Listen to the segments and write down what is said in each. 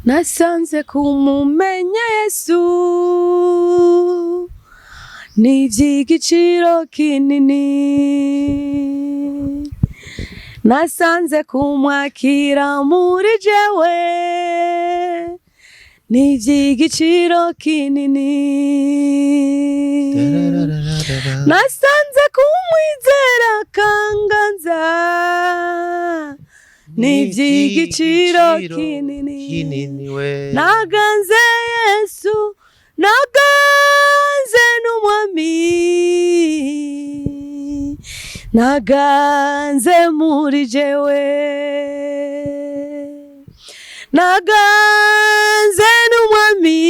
nasanze kumumenya Yesu n'ivy'igiciro kinini, nasanze kumwakira muri jewe n'ivy'igiciro kinini, nasanze kumwizera kanganza n'ivy'igiciro kinini, naganze Yesu naganze n'umwami, naganze muri jewe, naganze n'umwami,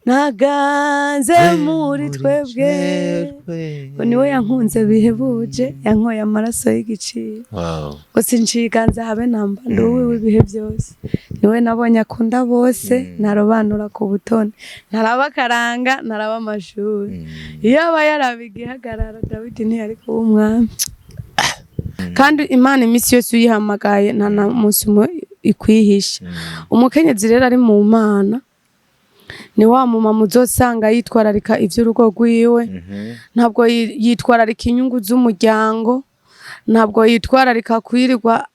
naganze muri twebwe. Niwe yankunze bihebuje, yankoye amaraso y'igiciro. Ngo sinciganza habe namba nduwiwe ibihe byose. Niwe nabonye akunda bose, narobanura ku butoni, ntaraba karanga, ntaraba amashuri. Iyo aba yarabigihagarara Dawidi ntiyari kuba umwami. Kandi Imana imisi yose uyihamagaye nta na munsi ikwihisha. Umukenyezi rero ari mu Mana ni wa mumama uzosanga yitwararika ivy'urugo rwiwe, ntabwo yitwararika inyungu z'umuryango, ntabwo yitwararika kwirirwa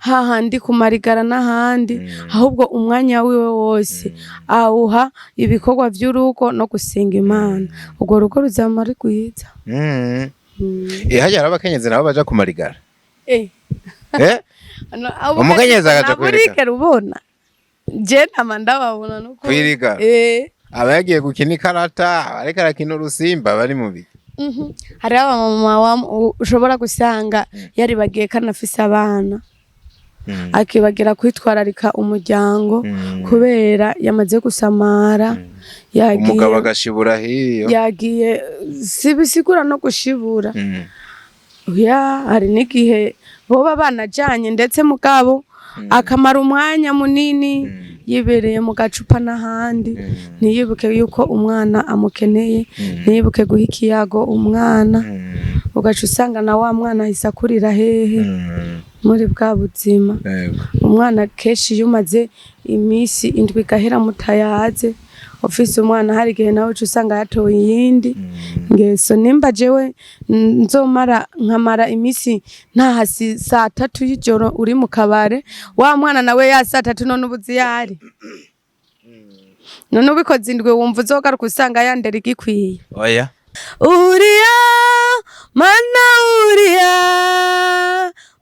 hahandi kumarigara n'ahandi, ahubwo umwanya wiwe wose awuha ibikorwa vy'urugo no gusenga Imana. Urwo rugo ruzama ari rwiza. Hajya abakenyezi nabo baja kumarigara. Umukenyezi agaja kwirigara ubona. Je namanda babona nuko kwiriga. Abagiye gukina ikarata, ariko arakina urusimba bari mu biki. Hari abamama ushobora gusanga yari bagiye kanafise abana. Akibagira kwitwararika umuryango kubera yamaze gusamara, yagiye umugabo agashibura hiyo, yagiye sibisigura no gushibura. Hari n'igihe boba banajanye ndetse mugabo akamara umwanya munini yibereye mu gacupa n'ahandi, ntiyibuke yuko umwana amukeneye, ntiyibuke guha ikiyago umwana, ugaca usanga na wa mwana ahise akurira hehe muri bwa buzima. Umwana kenshi iyo umaze imisi indwi igahera mutayaze, ufise umwana hari igihe nawe uca usanga yatoye iyindi ngeso. Nimba jewe nzomara nkamara imisi ntahasi 3 y'ijoro uri mu kabare, wa mwana nawe ya 3 none ubuzi yari none ubikoze indwi wumva uzogaruka usanga yandera igikwiye. Oya Uriya Mana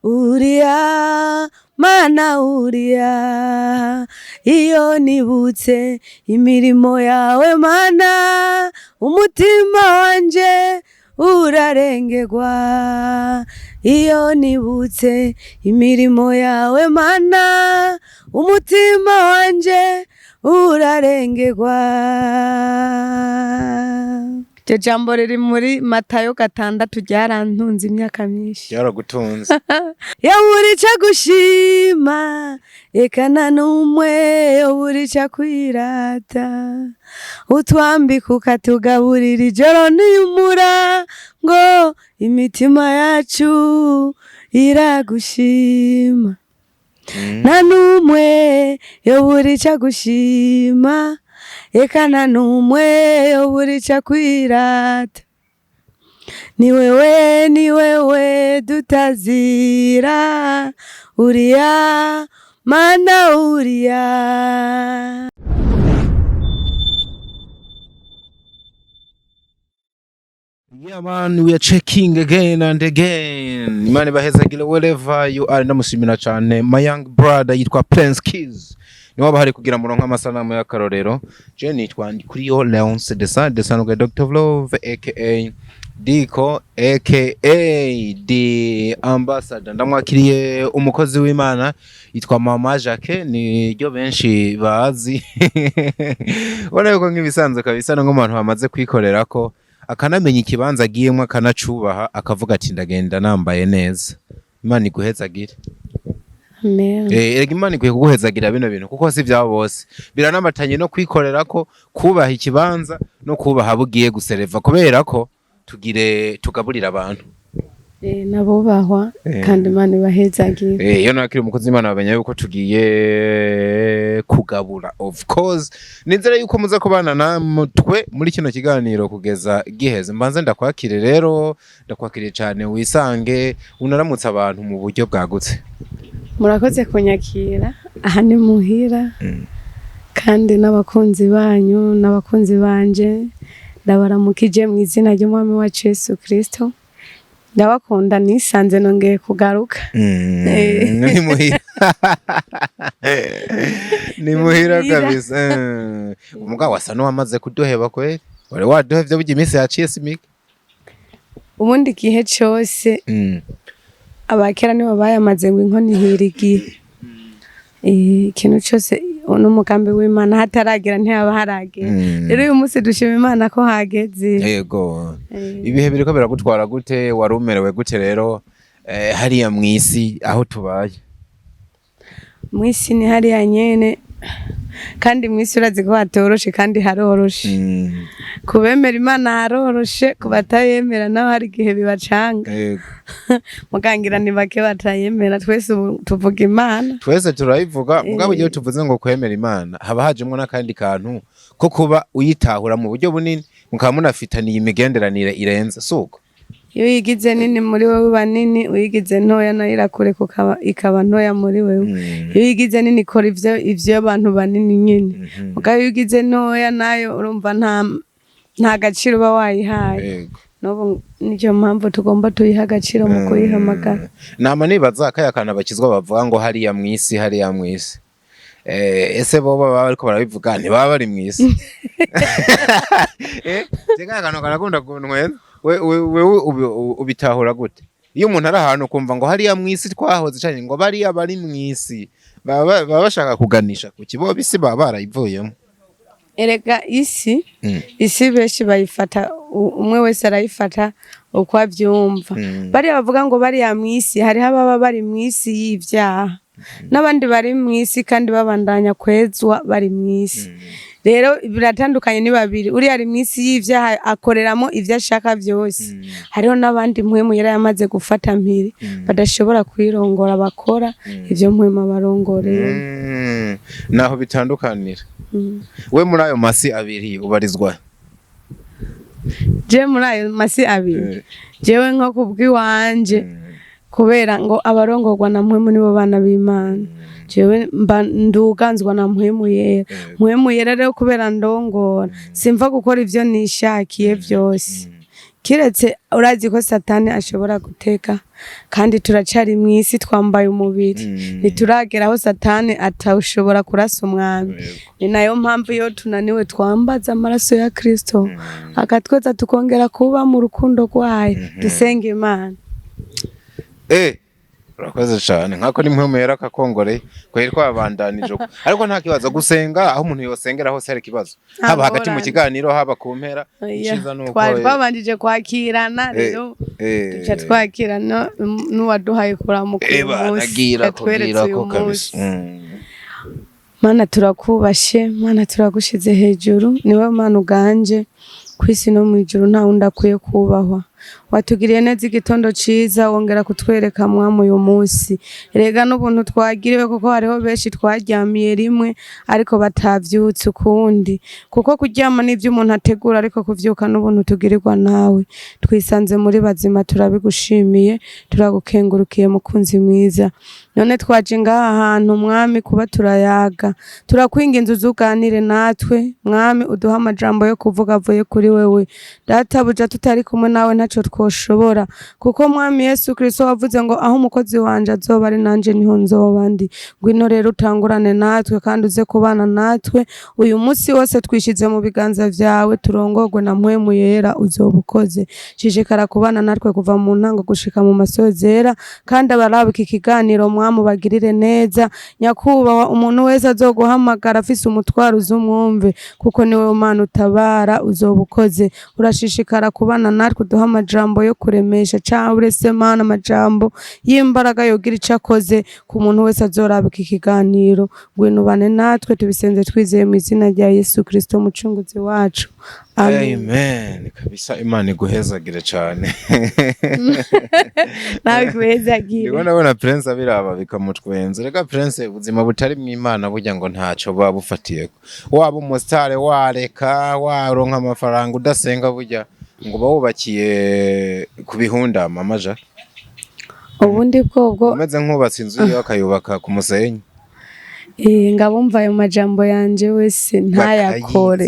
Uriya Mana Uriya, iyo nibutse imirimo yawe Mana, umutima wanje urarengerwa. Iyo nibutse imirimo yawe Mana, umutima wanje urarengerwa. Je jambo riri muri Matayo 6 ryarantunze imyaka myinshi. Yaragutunze. Yaburica gushima, ekana numwe yaburica kwirata, utwambika ukatugaburira ijoro n'iyumura, ngo imitima yacu iragushima. Na numwe yaburica gushima, ekana numwe yoburica kwirata. Ni wewe dutazira, Uriya Mana Uriya. Yeah man, we are checking again and again. Imana ibahezagire wherever you are. Ndamushimira cyane my young brother yitwa Prince Keys. Niwe bahari kugira muronka amasanamu y'akarorero. Je nitwa Ndikuriyo Leonce Desanuga Dr. of Love aka Diko aka The Ambassador. Ndamwakiriye umukozi w'Imana yitwa Mama Jacques, ni ryo benshi bazi. Ubona yuko nk'ibisanzwe kabisa nk'umuntu bamaze kwikorera ko akanamenya ikibanza agiyemo akanacubaha akavuga ati ndagenda nambaye neza. Imana iguhezagire. Amen. Imana ikwiye kuguhezagira bino bintu kuko si byabo bose. Biranamatanye no kwikorera ko kubaha ikibanza no kubaha bugiye gusereva kubera ko tugaburira abantu. nabubahwa kandi Imana ibahezagira. Iyo nakiri umukozi Imana bamenya yuko tugiye kugabura, of course nizere yuko muza kubana namutwe muri kino kiganiro kugeza giheze. Mbanze ndakwakire rero, ndakwakiriye cyane, wisange unaramutse abantu mu buryo bwagutse. Murakoze kunyakira, aha ni muhira kandi n'abakunzi banyu n'abakunzi banje ndabaramukije mu izina ry'Umwami wacu Yesu Kristo. Ndabakunda, nisanze nongeye kugaruka. Ni muhira. Ni muhira kabisa. Umugabo wasa n'uwamaze kuduheba kweli. Wari waduhevye burya iminsi yaciye simike. Ubundi gihe cyose abakera nibo bayamaze ngo inkoni ihirigiye. Ikintu cyose n'umugambi w'Imana hataragira ntiyaba haragera. Rero uyu munsi dushima Imana ko hageze. Yego. Ibihe biriko biragutwara gute, warumerewe gute rero hariya mwisi aho tubaye? Mwisi ni hariya nyene kandi mwisi urazi ko hatoroshe kandi haroroshe. Kubemera Imana haroroshe, kubatayemera naho hari igihe bibacanga. Mugangira ni bake batayemera, twese tuvuga Imana. Twese turayivuga, mugabo igihe tuvuze ngo kwemera Imana haba hajemwo n'akandi kantu ko kuba uyitahura mu buryo bunini, mukaba munafitaniye imigenderanire irenze, suko? Iyo yigize nini muri wewe banini, uyigize ntoya nayo irakure ikaba ntoya muri wewe. Iyo yigize nini ikora ivyo abantu banini nyine. Mugabo iyo yigize ntoya nayo urumva nta gaciro ba wayihaye. Nobo niyo mpamvu tugomba tuyiha agaciro mu kuyihamagara. Nama nibaza kaya kana bakizwa bavuga ngo hariya mwisi, hariya mwisi. Ese bo baba bariko barabivuga ntibaba bari mwisi. Tega kano karakunda kunweza. We ubitahura gute? Iyo umuntu ari ahantu kumva ngo hariya mwisi twahoze cyane ngo bariya bari mwisi, baba bashaka kuganisha ku kibo bisi baba barayivuyemo. Erega isi beshi bayifata, umwe wese arayifata uko abyumva. Bariya bavuga ngo bariya mwisi, hari ababa bari mwisi y'ivyaha n'abandi bari mwisi kandi babandanya kwezwa bari mwisi. Rero biratandukanye ni babiri. Uri ari mwisi y'ivyaha akoreramo ivyo ashaka byose. Hariho n'abandi mpwemu yera yamaze gufata mpiri badashobora kwirongora bakora ivyo mpwemu barongoreye. Naho bitandukanira. We muri ayo masi abiri ubarizwa? Je muri ayo masi abiri jewe nko kubwiwanje, kubera ngo abarongorwa na mpwemu nibo bana b'Imana. Jewe nduganzwa na mpwemu yera. Mpwemu yera rero kubera ndongora simva gukora ivyo nishakiye byose. Kiretse urazi ko Satani ashobora guteka kandi turacari mwisi twambaye umubiri. Nituragera aho Satani atashobora kurasa umwami. Ni nayo mpamvu iyo tunaniwe twambaza amaraso ya Kristo akatweza tukongera kuba mu rukundo rwayo. Dusenga Imana. Urakoze cyane, nkako ni mpwemu yera kakongore kweri kwabandanije. Ariko nta kibazo gusenga, aho umuntu yosengera hose hari kibazo. Haba hagati mu kiganiro, haba ku mpera. Ishiza nuko twabanjije kwakirana rero duca twakirana n'uwaduhaye kuramuka umunsi kugira ko kabisa. Mana turakubashe, Mana turagushize hejuru, niwe Mana uganje kwisi no mu ijuru nta wundi akwiye kubahwa. Watugiriye neza igitondo ciza, wongera kutwereka Mwami uyu munsi. Erega n'ubuntu twagiriwe kuko hariho benshi twaryamiye rimwe ariko batavyutse ukundi. Kuko kuryama n'ivyo umuntu ategura ariko kuvyuka n'ubuntu tugirirwa nawe. Twisanze muri bazima, turabigushimiye, turagukengurukiye mukunzi mwiza. None twaje ngaha ahantu Mwami kuba turayaga. Turakwinginze uzuganire natwe Mwami, uduha amajambo yo kuvuga avuye kuri wewe. Databuja tutari kumwe nawe ntaco twoshobora, kuko Mwami Yesu Kristo wavuze ngo aho umukozi wanje azoba ari nanje niho nzoba ndi. Ngwino rero utangurane natwe kandi uze kubana natwe uyu munsi wose. Twishize mu biganza vyawe, turongorwe na mpwemu yera uzobukoze. Shishikara kubana natwe kuva mu ntango gushika mu masozera, kandi abaraba iki kiganiro Mwami bagirire neza. Nyakubahwa umuntu wese azoguhamagara afise umutwaro uzumwumve, kuko niwe Mana utabara uzobukoze. Urashishikara kubana natwe, duha amajambo amajambo yo kuremesha cyangwa uretse Mana amajambo y'imbaraga yogira icyo akoze ku muntu wese azoraba iki kiganiro. Ngwinubane natwe tubisenze twizeye mu izina rya Yesu Kristo umucunguzi wacu. Amen. Kabisa Imana iguhezagire cyane. Nawe iguhezagire. Ndibona Prince abiraba bikamutwenza. Rega Prince ubuzima butari mu Imana burya ngo ntacyo babufatiye. Waba umusitare wareka waronka amafaranga udasenga burya ngo bawubakiye ku bihunda mamaja. Ubundi bwobwo umeze nk'ubatse inzu yo akayubaka ku musenyi. Ngabumva ayo majambo yanje wese ntayakore.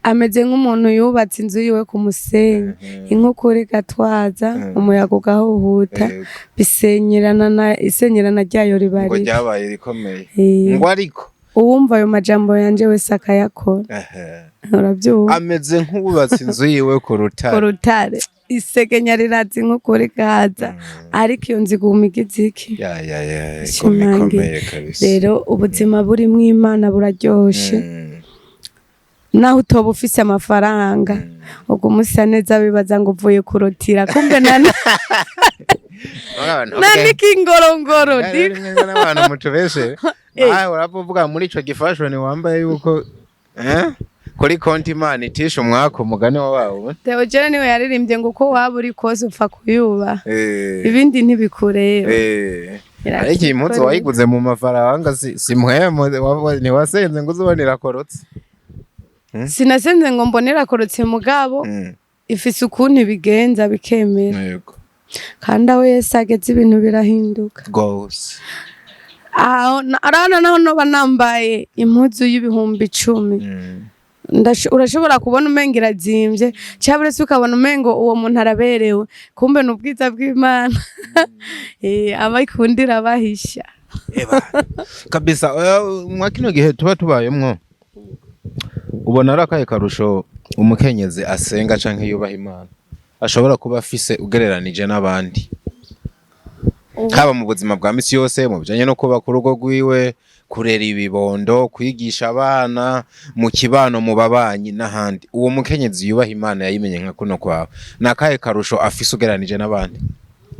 Ameze nk'umuntu yubatse inzu yiwe ku musenyi, inkukura gatwaza, umuyaga ugahuhuta, isenyerana ryayo ribari. Ngo ryabaye rikomeye. Ngo ariko uwumva ayo majambo yanje wese akayakora. Urabyumva? Ameze nk'ububatse inzu yiwe ku rutare. Isegenya rirazi nk'ukuri gaza ariko iyo nzi gumigiziki ikomeye kabisa. Rero ubuzima buri mu Imana buraryoshe naho utoba ufise amafaranga ubwo musa neza bibaza ngo uvuye kurotira kumbe nani kingorongoro n'abantu mutubeshe uravuga muri ico gifashoni wambaye yuko kuri konti Imana itisha umwaka umugani wawe. Theogene niwe yaririmbye ngo uko waba uri kose upfa kuyuba ibindi ntibikureba. Ariko impunzi wayiguze mu mafaranga si muhemo ntiwasenze ngo uzubonera korotse. Sinasenze ngo mbonera korotse mugabo ifise ukuntu ibigenza bikemera. Kandi aho Yesu ageze ibintu birahinduka gose. Arana naho no banambaye impuzu y'ibihumbi 10. Urashobora kubona umenga irazimbye cyabure se ukabona umengo uwo muntu araberewe kumbe n'ubwiza bw'Imana. Abayikundira bahisha kabisa. Mwa kino gihe tuba tubayemwo ubona arakaye karusho umukenyezi asenga canke yubaha Imana ashobora kuba afise ugereranije n'abandi, haba mu buzima bwa misi yose mu bijanye no kubaka urugo rwiwe, kurera ibibondo, kwigisha abana mu kibano mu babanyi n'ahandi. Uwo mukenyezi yubaha Imana yayimenye nka kuno kwawe nakaye karusho afise ugereranije n'abandi.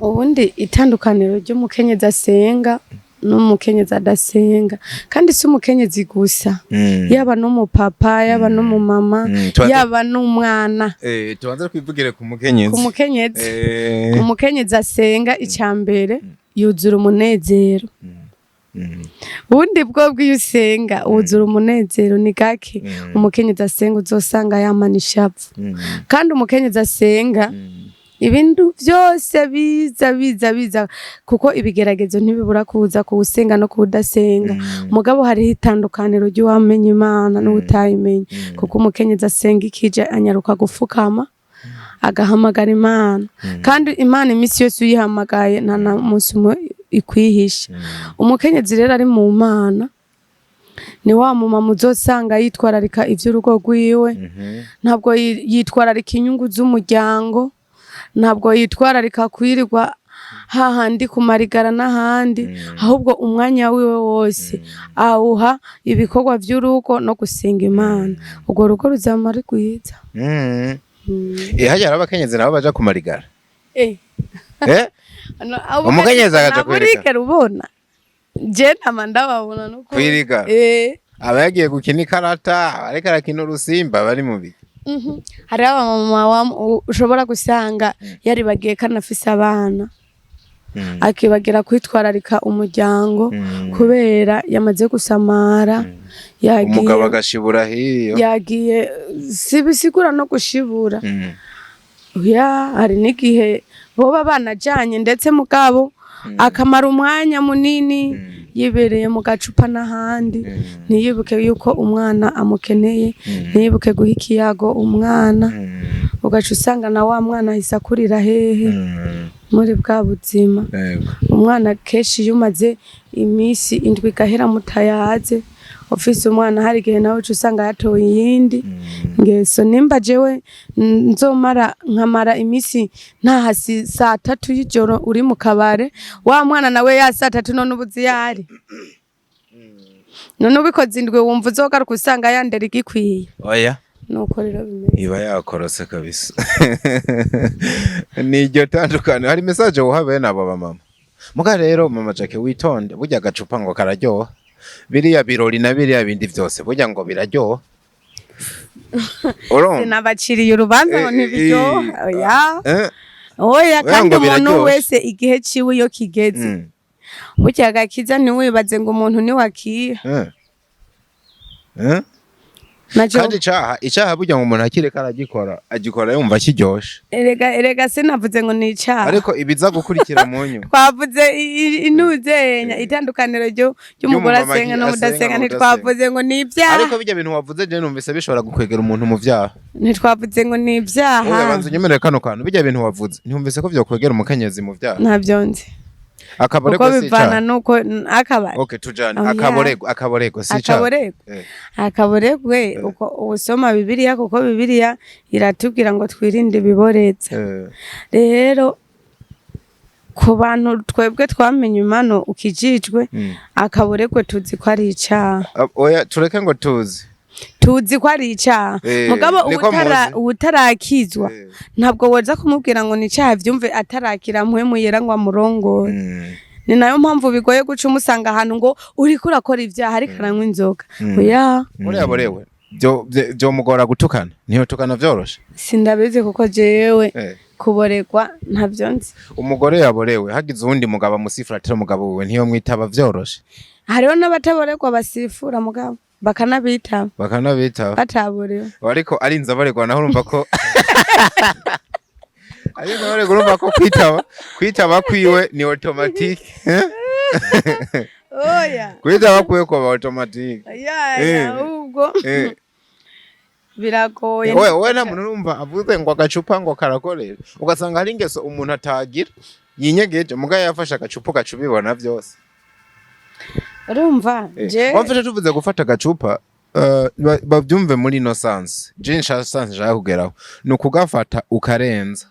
Ubundi itandukaniro ry'umukenyezi asenga n'umukenyezi adasenga kandi si umukenyezi gusa yaba n'umupapa yaba n'umumama yaba n'umwana. Tubanza kwivugire ku mukenyezi. Umukenyezi asenga icyambere yuzura umunezero. Ubundi bwo bw'usenga wuzura umunezero ni gake umukenyezi asenga uzosanga yamana ishavu. Kandi umukenyezi asenga ibintu byose biza kuko ibigeragezo ntibibura kuza kuwusenga no kudasenga. Mugabo hariho itandukaniro ry'uwamenye Imana n'utayimenye kuko umukenyezi asenga ikije anyaruka gufukama agahamagara Imana kandi Imana imisi yose uyihamagaye nta na munsi ikwihisha. Umukenyezi rero ari mu Mana ni wa mumama uzosanga yitwararika ivy'urugo rwiwe, ntabwo yitwararika inyungu z'umuryango, ntabwo yitwararika kwirirwa hahandi kumarigara n'ahandi, ahubwo umwanya wiwe wose awuha ibikorwa vy'urugo no gusenga Imana. Ubwo rugo ruzamara rwiza. Hajya abakenyezi nabo baja kumarigara. Umukenyezi agaca kwirika rubona. Je namanda babona nuko kwirika. Abagiye gukina ikarata, ariko arakina urusimba bari mu biki. Hari abamama ushobora gusanga yari bagiye kanafise abana akibagira kwitwararika umuryango kubera yamaze gusamara, yagiye umugabo agashibura hiyo, yagiye sibisigura no gushibura. Hari n'igihe boba banajanye ndetse mugabo akamara umwanya munini yibereye mu gacupa n'ahandi, ntiyibuke yuko umwana amukeneye, ntiyibuke guha ikiyago umwana, ugaca usanga na wa mwana ahise akurira hehe muri bwa buzima. Umwana kenshi yumaze imisi indwi gahera mutayaze ofisi umwana hari gihe nawe usanga yatoye yindi ngeso. Nimba jewe nzomara nkamara imisi ntahasi 3 y'ijoro uri mu kabare, wa mwana nawe ya 3 none ubuzi yari none ubikoze indwi wumva uzogaruka usanga yandera igikwiye. Oya nuko rero bimeze iba yakorose kabisa niryo tandukanye hari message uhabe nabo bamama muga rero mama Jackie witonde burya agacupa ngo kararyoha biriya birori na biriya bindi byose burya ngo biraryoha sinabaciriye urubanza ngo ntibiryoha oya kandi umuntu wese igihe ciwe iyo kigeze burya agakiza ntiwibaze ngo umuntu niwakiye kandi icaha burya ngo umuntu akireka agikora yumva kiryoshe erega sinavuze ngo ni icaha ariko ibiza gukurikira mu nyuma twavuze intuzenya itandukaniro ry'umugore asenga no mudasenga ntitwavuze ngo ni ibyaha ariko bijya bintu wavuze je numvise bishobora gukwegera umuntu mu byaha ntitwavuze ngo ni ibyaha banza unyemerere kano kantu bijya bintu wavuze ntumvise ko byokwegera umukenyezi mu byaha ntabyo nzi akaborego si bivana nuko akabari okay tujane akaborego si akaboregwe uko usoma bibiliya kuko bibiliya iratubwira ngo twirinde biboreza rero ku bantu twebwe twamenye imano ukijijwe akaboregwe tuzi ko ari icaha oya tureke ngo tuzi ko ari icaha mugabo ubutarakizwa ntabwo woza kumubwira ngo ni icaha vyumve atarakira mpwemu yera ngo amurongore ni nayo mpamvu bigoye guca umusanga ahantu ngo uriko urakora ivyaha ariko aranywa inzoga oya uriyaborewe byo mugora gutukana niyo tukana vyoroshe sindabizi kuko jewe kuboregwa ntavyo nzi umugore yaborewe hagize uwundi mugabo amusifura atari umugabo wewe ntiyo mwitaba vyoroshe hariho n'abataboregwa basifura mugabo bakanabitaba bataborewe ariko ari inzabaregwa naho urumva ko ari inzabaregwa urumva ko kwitaba kwiwe ni automatique oya kwitaba kwiwe ko automatique ubwo biragoye wowe nta muntu urumva avuze ngo agacupa ngo karakorera ugasanga hari ingeso umuntu atagira yinyegeje muga yafashe agacupa gacubibona byose urumva je wafashe tuvuze gufata agacupa bavyumve muri no sense je nshaka kugeraho no kugafata ukarenza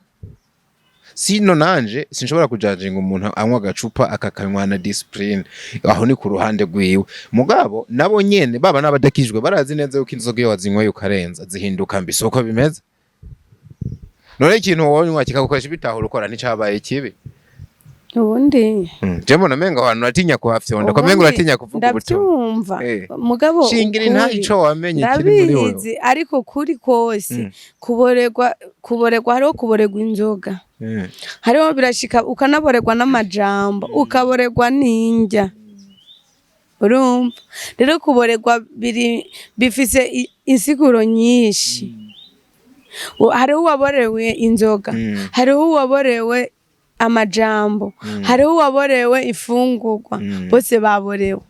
sino nanje sinshobora kujajinga umuntu anywa agacupa akakanywa na discipline aho ni ku ruhande rwiwe mugabo nabo nyene baba nabadakijwe barazi neza yuko inzoga iyo wazinywa ukarenza zihinduka mbi soko bimeze none ikintu wowe nywa kikagukoresha bitahura ukora nticabaye kibi ubundi jemo namenga abantu atinya kuhafyonda ko mengo atinya kuvuga ubuto ndabyumva mugabo shingiri nta ico wamenye kiri muri wowe ariko kuri kose kuboregwa hariho kuboregwa inzoga hariho birashika ukanaboregwa n'amajambo ukaboregwa n'injya urumva rero kuboregwa bifise insiguro nyinshi hariho uwaborewe inzoga hariho uwaborewe amajambo hariho uwaborewe ifungurwa bose baborewe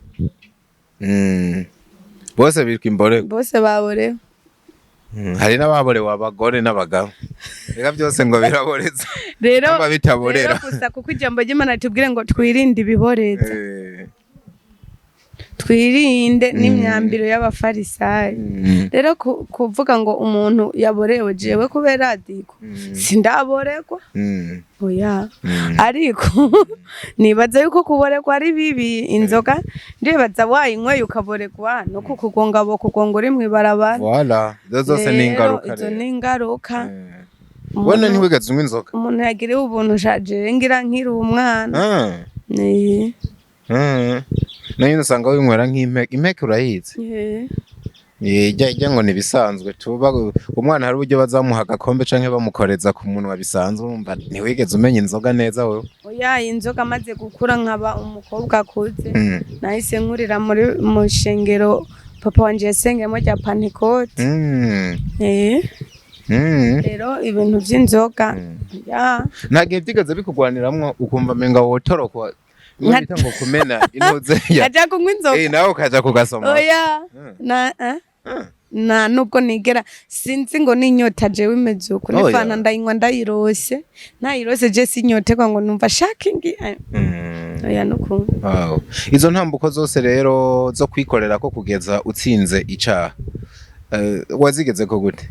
bose bitwa imborego bose baborewe hari n'ababorewe abagore n'abagabo reka byose ngo biraboreza rero bitaborera gusa kuko ijambo ry'Imana tubwire ngo twirinde ibiboreza twirinde n'imyambiro y'abafarisayo rero kuvuga ngo umuntu yaborewe jewe kubera adiko sindaboregwa oya ariko nibaza yuko kuboregwa ari bibi inzoga ndibaza wayinyweye ukaboregwa no kukugonga uri mwibarabara voilà zose ni ingaruka izo ni ingaruka wone ntiwigeze unywa inzoga umuntu yagiriwe ubuntu shaje ngira nkiri umwana nayo usanga winywera nk'impeke urayizi ijya ngo nibisanzwe tuba umwana hari uburyo bazamuha agakombe canke bamukoreza ku munwa bisanzwe urumva ntiwigeze umenya inzoga neza wewe oya inzoga amaze gukura nkaba umukobwa akuze nahise nkurira muri mushengero papa wanje yasengemo rya Pentecote rero ibintu by'inzoga ntagihe byigeze bikugwaniramwo ukumva menga wotorokwa Mwita ngo kumena inoze ya. Aja kunywa inzoga. Nawe ukaja kugasoma. Oya. Na nubwo nigera sinzi ngo ninyota jewe imeze uko nifana ndayinywa ndayirose ntayirose je sinyoterwa ngo numva shakingi oya nuko. Wow. Izo ntambuko zose rero zo kwikorera ko kugeza utsinze icaha wazigeze ko gute?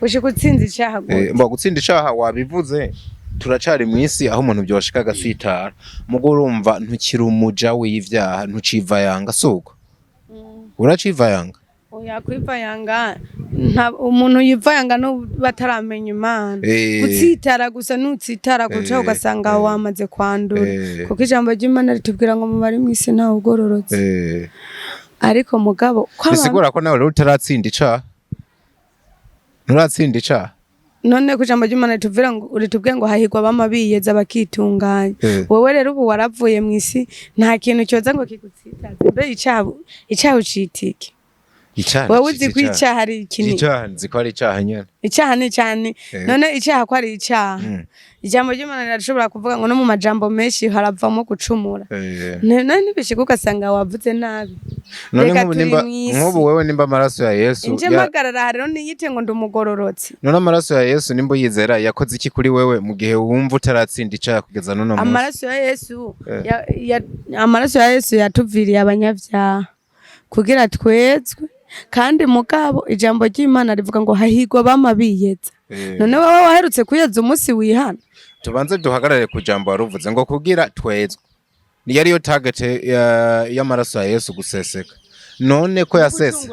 Gushika utsinze icaha gute? Mba gutsinda icaha wabivuze turacari mu isi aho umuntu byoshika gasitara mugo urumva ntukiri umuja w'ivyaha ntuciva yanga suko uraciva yanga oya kwivayanga umuntu yivayanga no bataramenya Imana gutsitara gusa nutsitara guca ugasanga wamaze kwandura kuko ijambo ry'Imana ritubwira ngo mubari mwisi nta ugororotse ariko mugabo bisigura ko nawe utaratsinda icaha nuratsinda icaha none ku ijambo ry'Imana ritubwira ngo hahigwa bamabiyeza bakitunganya wowe rero ubu waravuye mwisi nta kintu cyoza ngo kigutsitaze be icaha ucitike wowe uzi ko icaha ari ikintu icaha nzi ko ari icaha nyene icaha ni cyane none icaha ko ari icaha ijambo ry'Imana rirashobora kuvuga ngo no mu majambo menshi haravamo gucumura none nibishika ugasanga wavuze nabi none nk'ubu wewe nimba amaraso ya Yesu inje magarara rero niyite ngo ndumugororotse none amaraso ya Yesu nimba yizera yakoze iki kuri wewe mu gihe wumva utaratsinda icaha kugeza none amaraso ya Yesu yatuviriye abanyavyaha kugira twezwe kandi mugabo ijambo ry'Imana rivuga ngo hahigwa bamabiyeza none wowe waherutse kuyeza umunsi wihana tubanze duhagarare ku jambo waruvuze ngo kugira twezwe ni yari yo target y'amaraso ya Yesu guseseka none ko yasese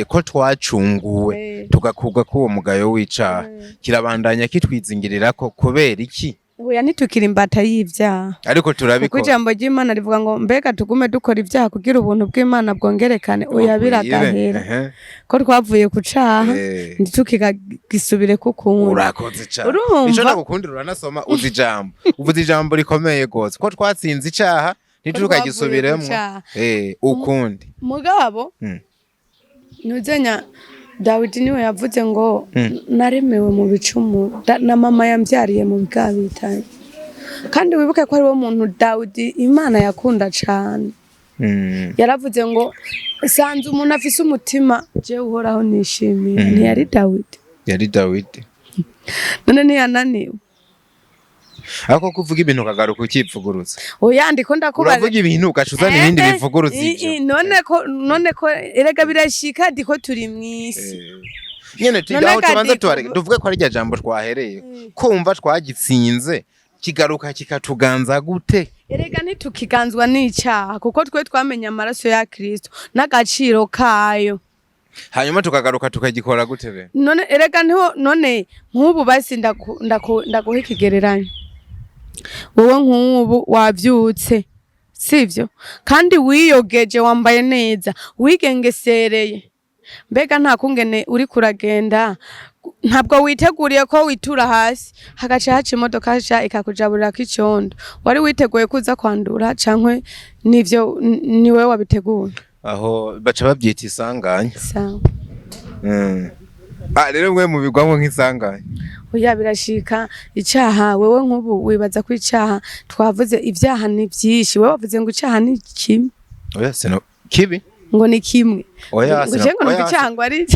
ko twacunguwe tugakuga ko uwo mugayo w'icaha kirabandanya kitwizingirira ko kubera iki oya nitukira imbata y'ivyaha ariko turabikora kuko ijambo ry'Imana rivuga ngo mbega tugume dukora ivyaha kugira ubuntu bw'Imana bwongerekane oya biragahera ko twavuye ku caha ntitukigisubire kukuntu urakoze caha ico ndagukundira uranasoma uzi ijambo rikomeye gose ko twatsinze icaha ntitukagisubiremo ukundi mugabo nuzenya Dawidi niwe yavuze ngo naremewe mu bicumu na mama yambyariye mu bigabitanye kandi wibuke ko ari wo muntu Dawidi Imana yakunda cyane yaravuze ngo sanze umuntu afise umutima je uhoraho nishimiye ntiyari Dawidi none ntiyananiwe ako kuvuga ibintu kagaruka ukipfugurutsa oya ndiko ndakubaza uravuga ibintu ugacuza n'ibindi bivugurutsa ivyo none ko erega birashika diko turi mwisi nyene aho tubanza tuvuge ko ari rya jambo twahereye ko umva twagitsinze kigaruka kikatuganza gute erega ntitukiganzwa n'icaha kuko twe twamenye amaraso ya Kristo n'agaciro kayo hanyuma tukagaruka tukagikora gute be none erega none nk'ubu basi ndaguha ikigereranyo wowe nk'ubu wavyutse sivyo kandi wiyogeje wambaye neza wigengesereye mbega nta kungene uri kuragenda ntabwo witeguriye ko witura hasi hagaca haca imodoka haca ikakujaburira k'icondo wari witeguye kuza kwandura cankwe nivyo niwe wabiteguye aho baca babyita isanganya sawa rero mwe mubigwamo nk'isanganya oya birashika icaha wewe nk'ubu wibaza ko icaha twavuze ivyaha ni vyinshi wewe wavuze ngo icaha ni kimwe oya sino kibi ngo ni kimwe oya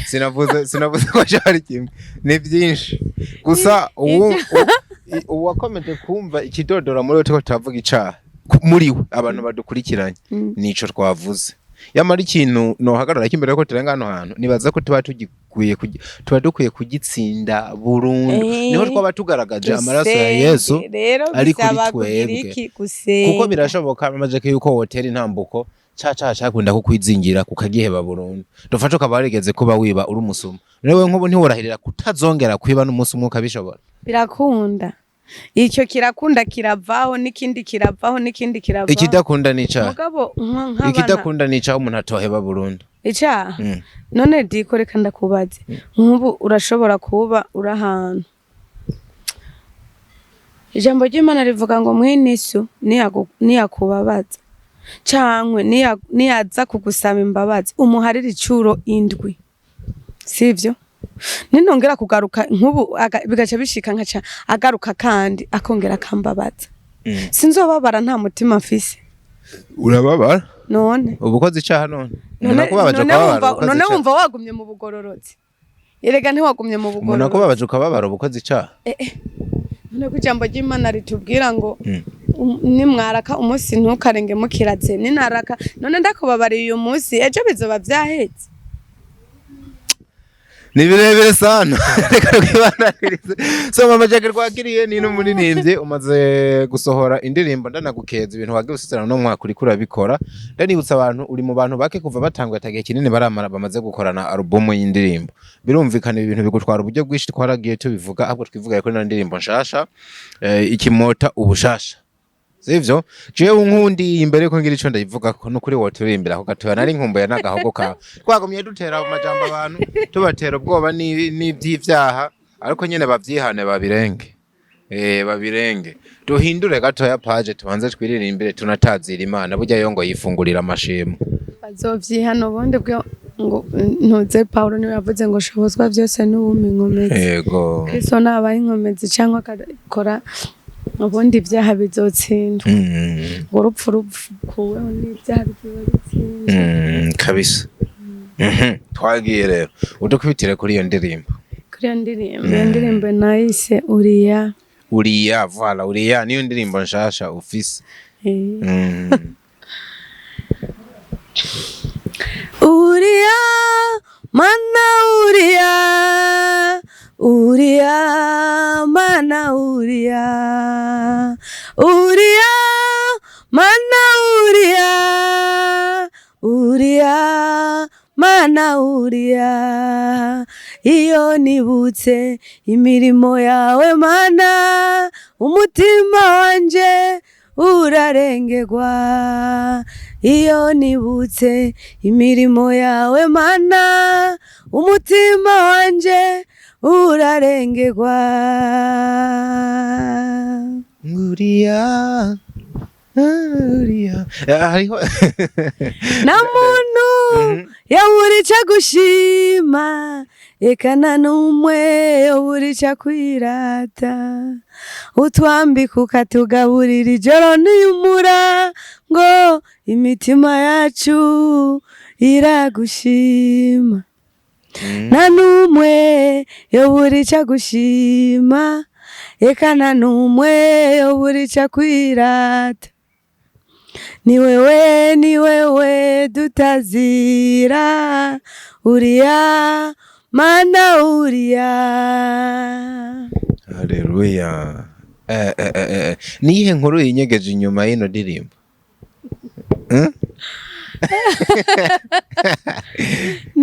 sinavuze ko ari kimwe ni byinshi gusa uwakomeje kumva ikidodora muri wote ko tutavuga icaha muri we abantu badukurikiranye nico twavuze yamara ikintu no hagarara kimbere ko turenga hano hantu nibaza ko tuba dukwiye kugitsinda burundu niho twaba tugaragaje amaraso ya Yesu ari kuri twebwe kuko birashoboka amaje yuko hotel intambuko cyakunda kukwizingira kukagiheba burundu dufashe kabarigeze kuba wiba uri umusuma rewe nk'ubu ntiworahirira kutazongera kwiba n'umunsi umwe kabishobora birakunda icyo kirakunda kiravaho n'ikindi kiravaho n'ikindi kiravaho ikidakunda nica mugabo nk'abana ikidakunda nica umuntu atoheba burundu ica none dikoreka ndakubaze nk'ubu urashobora kuba urahantu ijambo ry'Imana rivuga ngo mwinisu niyakubabaza cankwe niyaza kugusaba imbabazi umuharira icuro indwi sivyo ninongera kugaruka nk'ubu bigaca bishika nkaca agaruka kandi akongera akambabaza sinzobabara nta mutima mfise urababara none ubukoze icaha none none wumva wagumye mu bugororotsi erega ntiwagumye mu bugororotsi umuntu akubabaje ukababara ubukoze icaha none ko ijambo ry'Imana ritubwira ngo nimwaraka umunsi ntukarenge mukiraze ninaraka none ndakubabariye uyu munsi ejo bizoba vyahetse ni birebire sana reka kwibananiriza. So Mama Jack rwakiriye ni n'umuririmbyi umaze gusohora indirimbo ndanagukeza ibintu wagiye usisana no mwaka uri kurabikora. Ndanibutsa abantu uri mu bantu bake kuva batangwa atagiye kinini baramara bamaze gukorana album y'indirimbo. Birumvikana ibintu bigutwara uburyo bwinshi twaragiye tubivuga ahubwo twivuga ko n'indirimbo nshasha ikimota ubushasha. Sivyo jewe nkundi imbere ko ngira ico ndayivuga ko no kuri woturimbira ko gatoya nari nkumbuye nagahogo ka twagumye dutera amajambo abantu tubatera ubwoba n'ivyivyaha ariko nyene bavyihane babirenge babirenge duhindure gatoya page tubanze twiririmbire tunatazira Imana burya yongo yifungurira amashimo bazovyihana ubundi bwo ngo ntuze Paulo niwe yavuze ngo shobozwa byose n'ubumi nkomezi yego Kristo nabaye inkomezi cyangwa akakora ubundi byaha bizotsindwa urupfu rupfukuwe n'ibyaha bizotsindwa kabisa twagiye rero udukubitire kuri iyo ndirimbo iyo ndirimbo nayise Uriya voilà Uriya niyo ndirimbo nshasha ufise Uriya mana Uriya mana Uriya mana Uriya mana Uriya iyo nibutse imirimo yawe mana umutima wanje urarengerwa iyo nibutse imirimo yawe mana umutima wanje urarengerwa Uriya hariho na muntu yaburica gushima ekana numwe yaburica kwirata utwambika ukatugaburira ijoro n'iyumura ngo imitima yacu iragushima na numwe yoburica gushima ekana numwe yoburica kwirata ni wewe dutazira Uriya mana Uriya. Haleluya. Nihe nkuru yinyegeje inyuma y'ino ndirimbo?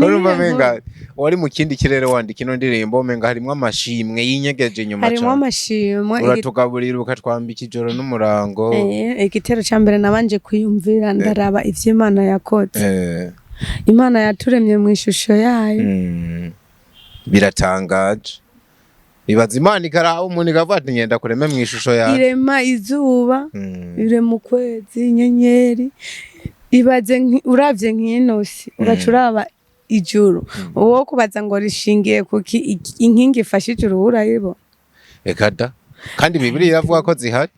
Korumva menga wari mu kindi kirere wandika ino ndirimbo menga harimo amashimwe yinyegeje inyuma cyane. Harimo amashimwe uratugaburira ukatwambika ijoro n'umurango. Igitero cyambere nabanje kwiyumvira ndaraba ivyo Imana yakoze. Imana yaturemye mu ishusho yayo. Biratangaje. Ibaza Imana ikaraba umuntu ikavuga ati ngenda kureme mu ishusho yayo. Irema izuba, irema ukwezi, inyenyeri. Ibaze uravye nk'inosi uracuraba ijuru uwo kubaza ngo rishingiye kuki inkingi ifashe ijuru urayibo ekada kandi Bibiliya iravuga ko zihari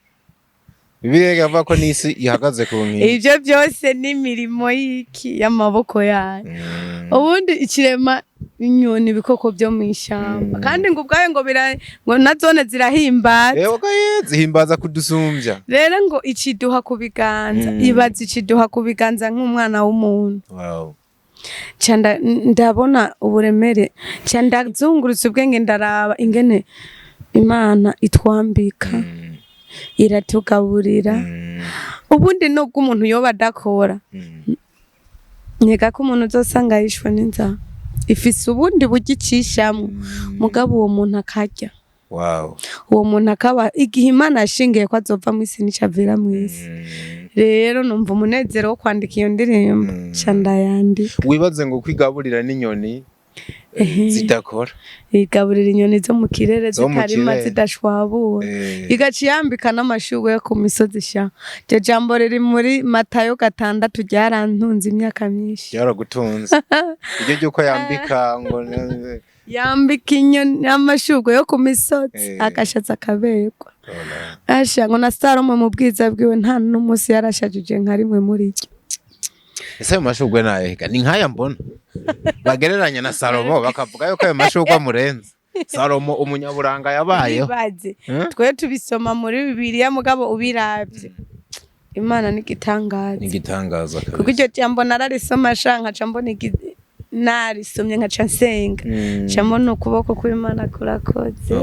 Bibiliya iravuga ko n'isi ihagaze ku nkingi ivyo byose ni mirimo y'iki y'amaboko yayo ubundi ikirema inyoni bikoko byo mu ishamba kandi ngo ubwaye ngo ngo nazone zirahimbaza zihimbaza kudusumbya rero ngo ikiduha kubiganza ibaza ikiduha kubiganza nk'umwana w'umuntu cyanda ndabona uburemere cyanda zungurutse ubwenge ndaraba ingene Imana itwambika iratugaburira ubundi nubwo umuntu yoba adakora nyega ko umuntu uzosanga yishwe n'inzara ifise ubundi bugicishamwe mugabo uwo muntu akarya uwo muntu akaba igihe Imana yashingiye ko azova mu isi nicavira mu isi rero numva umunezero wo kwandika iyo ndirimbo cyanda yandi wibaze ngo kwigaburira n'inyoni zidakora igaburira inyoni zo mu kirere zitarima zidashwabura igaciyambika n'amashugwe yo ku misozi sha je jambo riri muri Matayo 6 ryarantunze imyaka myinshi yaragutunze iryo ryuko yambika ngo yambika inyoni amashugwe yo ku misozi agashatsa kabekwa asha ngo na Salomo mu bwiza bwiwe nta n'umunsi yarashajije nka rimwe muri cyo ese ayo mashugwe nayega ni nkaya mbona bagereranya na Salomo bakavuga yuko ayo mashugwe amurenze Salomo umunyaburanga yabayeho twe tubisoma muri Bibiliya mugabo ubiravye Imana ni gitangaza kabisa kuko iryo jambo nararisoma shanka cambo narisomye nkaca nsenga mbona ukuboko kw'Imana kurakoze.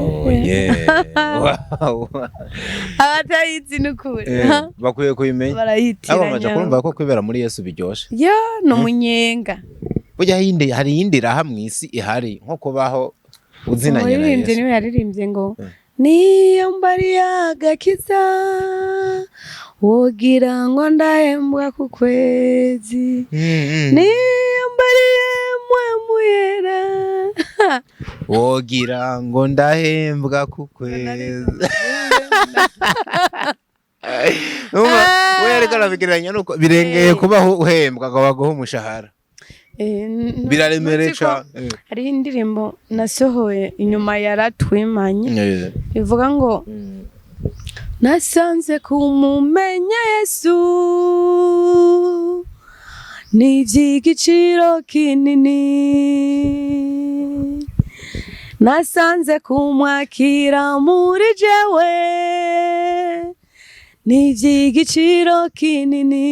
Abatayizi n'ukuri bakwiye kuyimenya barayitiranya. abo maje kurumva ko kwibera muri Yesu biryoshe no munyenga. Burya hari yindi raha mw'isi ihari nko kubaho uzinanye na Yesu. Niwe yaririmbye ngo niyo mbari agakiza wogira ngo ndahembwa ku kwezi, niyo mbari yemwe muyera wogira ngo ndahembwa ku kwezi. Were karabigeranya nuko birengeye kubaho uhembwa gabaho umushahara. Biraremereye cyane. Hari indirimbo nasohoye inyuma yaratwimanye ivuga ngo nasanze kumumenya Yesu ni iby'igiciro kinini, nasanze kumwakira muri jewe ni iby'igiciro kinini,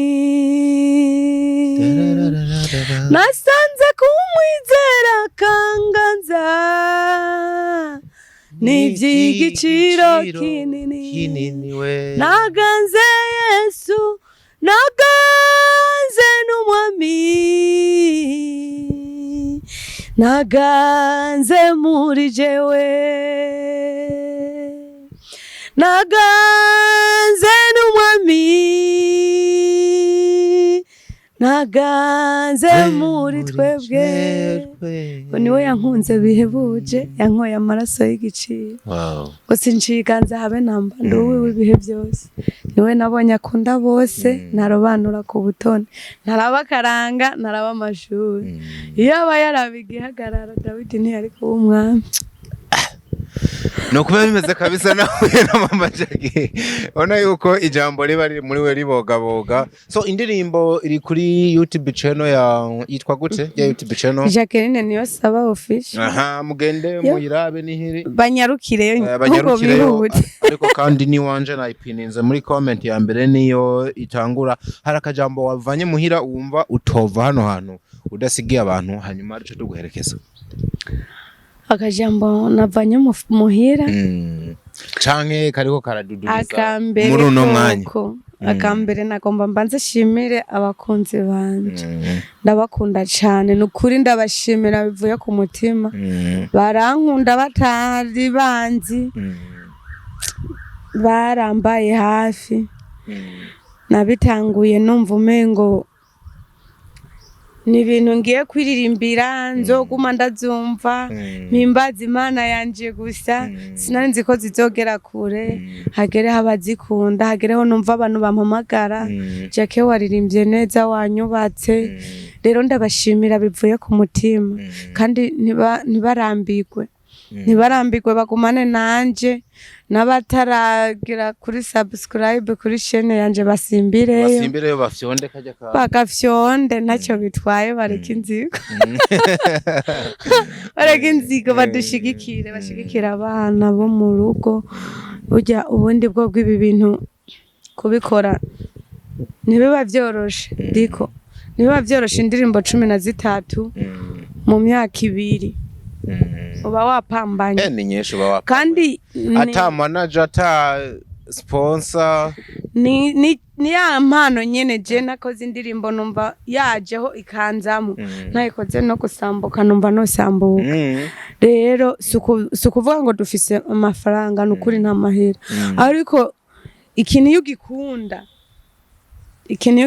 nasanze kumwizera kanganza ni iby'igiciro kinini, naganze Yesu naganze n'umwami, naganze muri jewe, naganze n'umwami, naganze muri twebwe. Niwe yankunze bihebuje, yankoye amaraso y'igiciro. Gusa nshikanze habe namba nduwe w'ibihe byose. Niwe nabonye akunda bose, narobanura ku butoni, narabakaranga, naraba amashuri. Iyo aba yarabigihagarara Dawidi ntiyari kuba umwami. No kuba bimeze kabisa nawe na mama Jackie. Ona yuko ijambo riba riri muri we ribogaboga. So indirimbo iri kuri YouTube channel yitwa gute? Ya YouTube channel Jacqueline Niyonsaba official. Mugende muyirabe nihiri. Banyarukireyo. Banyarukireyo. Ariko kandi ni wanje na ipininze muri comment ya mbere niyo itangura. Hari akajambo wavanye muhira wumva utova hano hantu udasigiye abantu hanyuma arico tuguherekeza. Akajambo navanye muhira canke kariko karadudubiza muri uno mwanya. Akambere nagomba mbanze shimire abakunzi banje, ndabakunda cyane nukuri, ndabashimira bivuye ku mutima, barankunda batari banzi, barambaye hafi, nabitanguye numva umengo ni ibintu ngiye kwiririmbira nzoguma ndazumva mpimbaza Imana yanje gusa, sinari nzi ko zizogera kure, hagereho abazikunda, hagereho numva abantu bampamagara Jackie waririmbye neza wanyubatse. Rero ndabashimira bivuye ku mutima, kandi ntibarambirwe bagumane nanje, n'abataragira kuri subscribe kuri chaîne yanje basimbireyo bafyonde kajya ka bagafyonde ntacyo bitwaye, bareka inzigo bareka inzigo, badushigikire, bashigikira abana bo mu rugo. Burya ubundi bwo bw'ibi bintu kubikora ntibiba byoroshe, diko ntibiba byoroshe. Indirimbo 13 mu myaka 2 uba wapambanye ni nyinshi, uba wapambanye kandi ata manager ata sponsor ni ya mpano nyene. Je nakoze indirimbo numva yajeho ikanzamu, nayikoze no gusambuka numva no sambuka. Rero sukuvuga ngo dufise amafaranga nukuri nta mahera, ariko ikintu iyo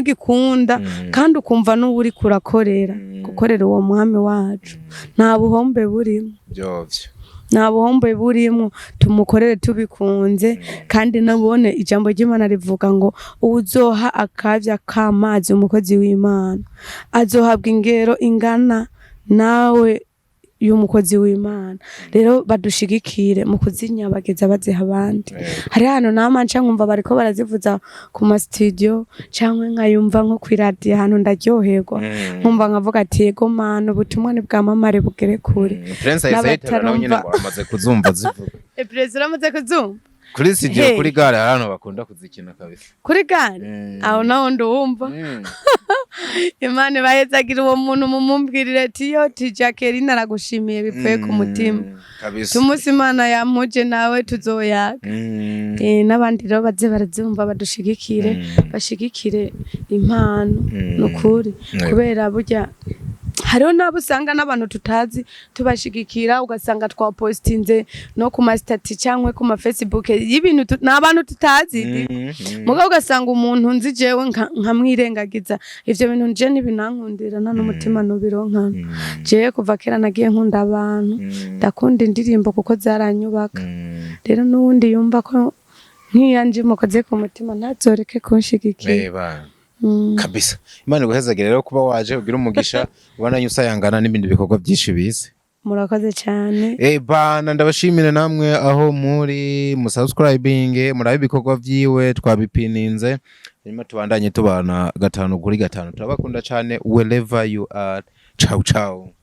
gikunda kandi ukumva n'uri kurakorera gukorera uwo mwami wacu, nta buhombe burimo, nta buhombe burimo, tumukorere tubikunze. Kandi nabone ijambo ry'Imana rivuga ngo uzoha akavya k'amazi umukozi w'Imana azohabwa ingero ingana nawe y'umukozi w'Imana. Rero badushigikire mu kuzinyabageza baziha abandi. Hari hano namanca nkumva bariko barazivuza ku ma studio cyangwa nkayumva nko kwi radio hano ndaryoherwa, nkumva nkavuga ati yego Mana ubutumwa ni bwa mamare bugere kure. Prince Isaiah nawe nyine ngo amaze kuzumva zivuga. Prince uramaze kuzumva kuri studio kuri gare abantu bakunda kuzikina kabisa kuri gare aho naho ndumva Imana bahezagira uwo muntu mumumbwirire ati yo Jacqueline aragushimiye bipfuye ku mutima kabisa tumusi Imana yamuje nawe tuzoyaga n'abandi rero baze barazumva badushigikire bashigikire impano nukuri kubera burya hariho nabo usanga n'abantu tutazi tubashigikira ugasanga twapostinze no ku mastati cyangwa ku ma Facebook y'ibintu n'abantu tutazi mugabo ugasanga umuntu nzi jewe nkamwirengagiza ivyo bintu nje nibinankundira nta n'umutima nubironka je kuva kera nagiye nkunda abantu ndakunda indirimbo kuko zaranyubaka rero n'uwundi yumva ko nkiyanje mukoze ku mutima ntazoreke kunshigikira kabisa Imana iguhezagire rero kuba waje ugira umugisha ubona usayangana n'ibindi bikorwa byinshi bize murakoze cyane bana ndabashimire namwe aho muri musubscribing murabe ibikorwa byiwe twabipininze nyuma tubandanye tubana 5 kuri 5 turabakunda cyane wherever you are ciao ciao